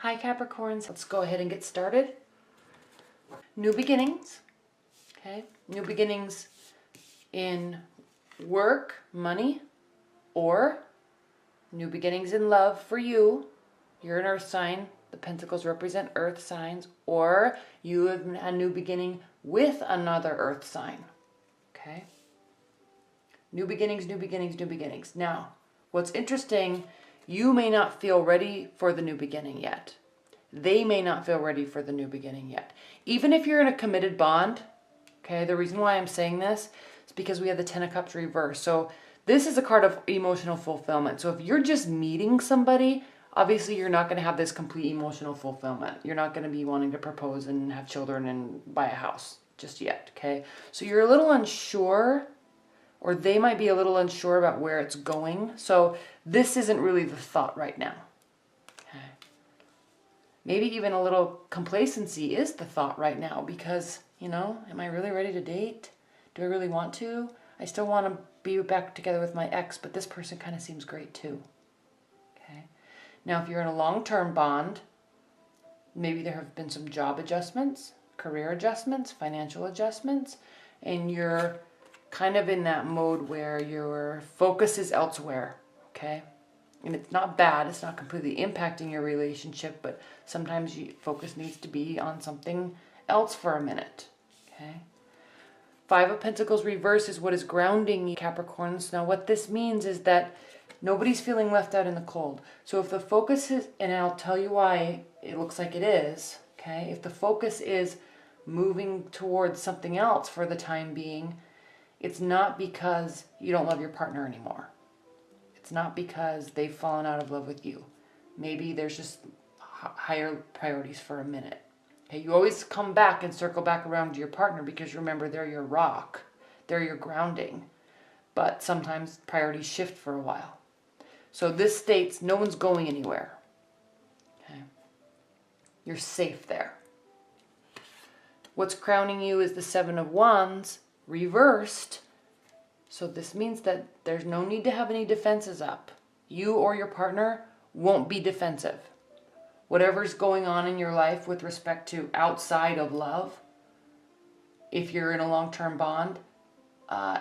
Hi Capricorns, let's go ahead and get started. New beginnings, okay? New beginnings in work, money, or new beginnings in love for you. You're an earth sign. The pentacles represent earth signs, or you have a new beginning with another earth sign, okay? New beginnings, new beginnings, new beginnings. Now, what's interesting, you may not feel ready for the new beginning yet. They may not feel ready for the new beginning yet. Even if you're in a committed bond, okay, the reason why I'm saying this is because we have the Ten of Cups reversed. So this is a card of emotional fulfillment. So if you're just meeting somebody, obviously you're not going to have this complete emotional fulfillment. You're not going to be wanting to propose and have children and buy a house just yet, okay? So you're a little unsure, or they might be a little unsure about where it's going. So this isn't really the thought right now. Okay. Maybe even a little complacency is the thought right now because, you know, am I really ready to date? Do I really want to? I still want to be back together with my ex, but this person kind of seems great too. Okay. Now, if you're in a long-term bond, maybe there have been some job adjustments, career adjustments, financial adjustments, and you're kind of in that mode where your focus is elsewhere, okay? And it's not bad, it's not completely impacting your relationship, but sometimes focus needs to be on something else for a minute, okay? Five of Pentacles reverse is what is grounding you, Capricorns. Now what this means is that nobody's feeling left out in the cold. So if the focus is, and I'll tell you why it looks like it is, okay? If the focus is moving towards something else for the time being, it's not because you don't love your partner anymore. It's not because they've fallen out of love with you. Maybe there's just higher priorities for a minute. Okay, you always come back and circle back around to your partner because remember, they're your rock. They're your grounding. But sometimes priorities shift for a while. So this states no one's going anywhere. Okay. You're safe there. What's crowning you is the Seven of Wands reversed. So this means that there's no need to have any defenses up. You or your partner won't be defensive. Whatever's going on in your life with respect to outside of love, if you're in a long-term bond,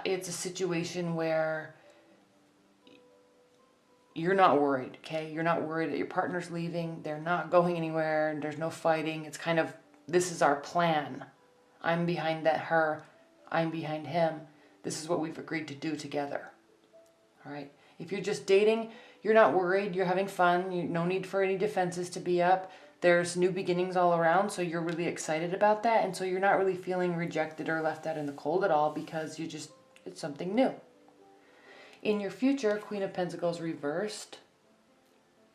it's a situation where you're not worried, okay? You're not worried that your partner's leaving, they're not going anywhere, and there's no fighting. It's kind of, this is our plan. I'm behind her, I'm behind him. This is what we've agreed to do together. All right. If you're just dating, you're not worried. You're having fun. No need for any defenses to be up. There's new beginnings all around, so you're really excited about that. And so you're not really feeling rejected or left out in the cold at all because it's something new. In your future, Queen of Pentacles reversed.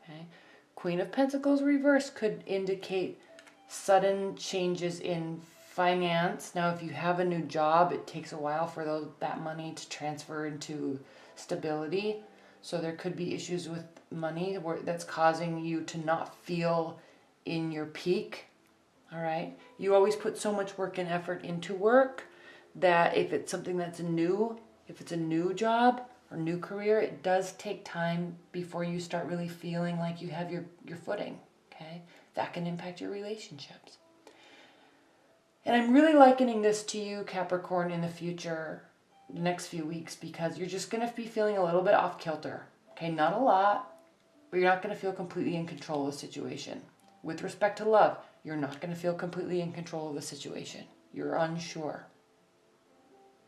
Okay. Queen of Pentacles reversed could indicate sudden changes in finance. Now, if you have a new job, it takes a while for that money to transfer into stability. So there could be issues with money that's causing you to not feel in your peak. All right. You always put so much work and effort into work that if it's something that's new, if it's a new job or new career, it does take time before you start really feeling like you have your footing. Okay. That can impact your relationships. And I'm really likening this to you, Capricorn, in the future, the next few weeks, because you're just going to be feeling a little bit off kilter. Okay, not a lot, but you're not going to feel completely in control of the situation. With respect to love, you're not going to feel completely in control of the situation. You're unsure.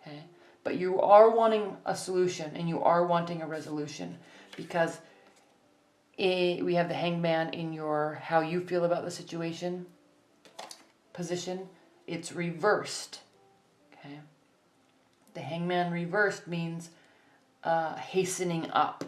Okay, but you are wanting a solution and you are wanting a resolution because we have the Hangman in your how you feel about the situation position. It's reversed, okay? The Hangman reversed means hastening up.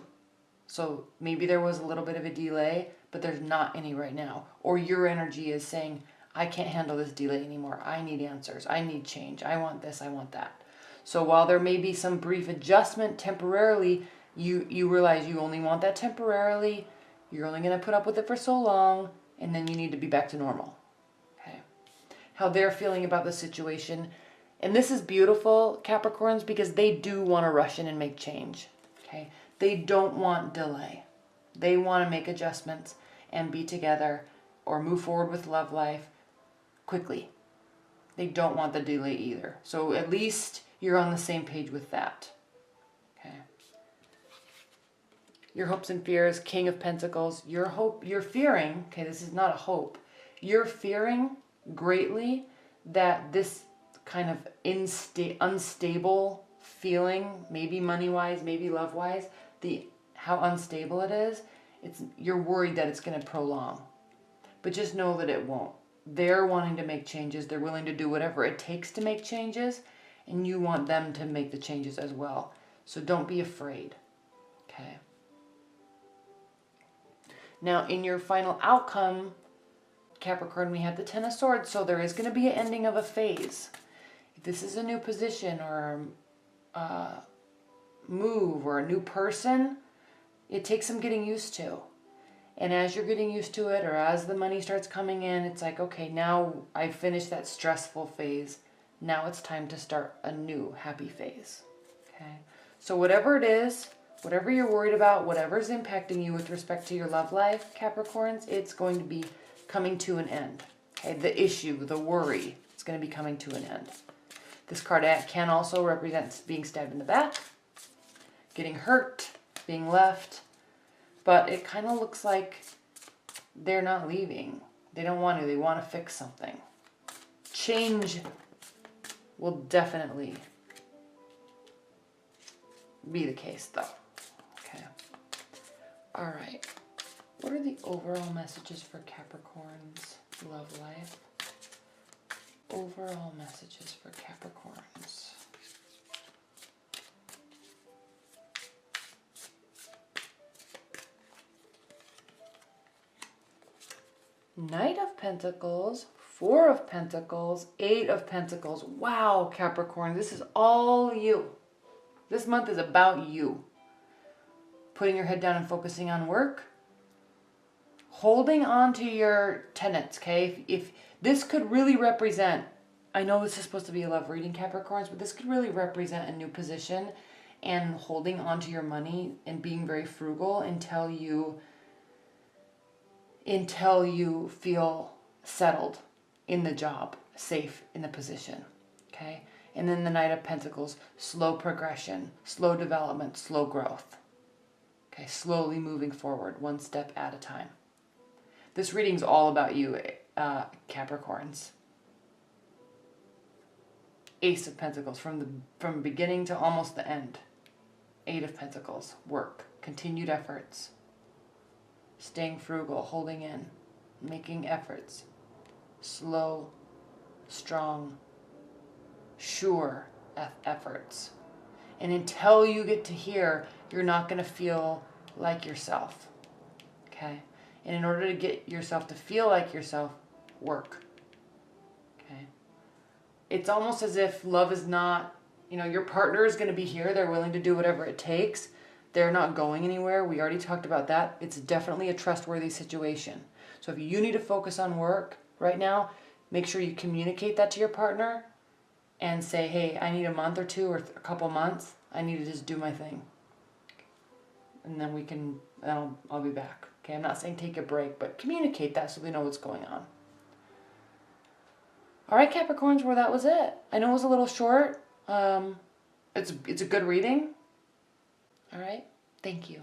So maybe there was a little bit of a delay, but there's not any right now. Or your energy is saying, I can't handle this delay anymore. I need answers. I need change. I want this. I want that. So while there may be some brief adjustment temporarily, you realize you only want that temporarily. You're only going to put up with it for so long, and then you need to be back to normal. How they're feeling about the situation. And this is beautiful, Capricorns, because they do want to rush in and make change. Okay? They don't want delay. They want to make adjustments and be together or move forward with love life quickly. They don't want the delay either. So at least you're on the same page with that. Okay. Your hopes and fears, King of Pentacles. You're fearing, okay, this is not a hope. You're fearing greatly that this kind of unstable feeling, maybe money-wise, maybe love-wise, how unstable it is, you're worried that it's going to prolong. But just know that it won't. They're wanting to make changes. They're willing to do whatever it takes to make changes, and you want them to make the changes as well. So don't be afraid. Okay. Now, in your final outcome, Capricorn, we have the Ten of Swords, so there is going to be an ending of a phase. If this is a new position or a move or a new person, it takes some getting used to. And as you're getting used to it, or as the money starts coming in, it's like, okay, now I've finished that stressful phase. Now it's time to start a new happy phase. Okay. So whatever it is, whatever you're worried about, whatever's impacting you with respect to your love life, Capricorns, it's going to be coming to an end. Okay. The issue, the worry, it's going to be coming to an end. This card can also represent being stabbed in the back, getting hurt, being left. But it kind of looks like they're not leaving. They don't want to. They want to fix something. Change will definitely be the case, though. Okay. All right. What are the overall messages for Capricorn's love life? Overall messages for Capricorns. Knight of Pentacles, Four of Pentacles, Eight of Pentacles. Wow, Capricorn, this is all you. This month is about you. Putting your head down and focusing on work. Holding on to your tenets, okay? If this could really represent, I know this is supposed to be a love reading, Capricorns, but this could really represent a new position and holding on to your money and being very frugal until you feel settled in the job, safe in the position, okay? And then the Knight of Pentacles, slow progression, slow development, slow growth, okay? Slowly moving forward, one step at a time. This reading's all about you, Capricorns. Ace of Pentacles, from beginning to almost the end. Eight of Pentacles, work, continued efforts. Staying frugal, holding in, making efforts, slow, strong, sure efforts. And until you get to here, you're not going to feel like yourself. Okay? And in order to get yourself to feel like yourself, work. Okay? It's almost as if love is not, your partner is going to be here. They're willing to do whatever it takes. They're not going anywhere. We already talked about that. It's definitely a trustworthy situation. So if you need to focus on work right now, make sure you communicate that to your partner and say, hey, I need a month or two or a couple months. I need to just do my thing. And then I'll be back. Okay, I'm not saying take a break, but communicate that so they know what's going on. All right, Capricorns, well, that was it. I know it was a little short. It's a good reading. All right. Thank you.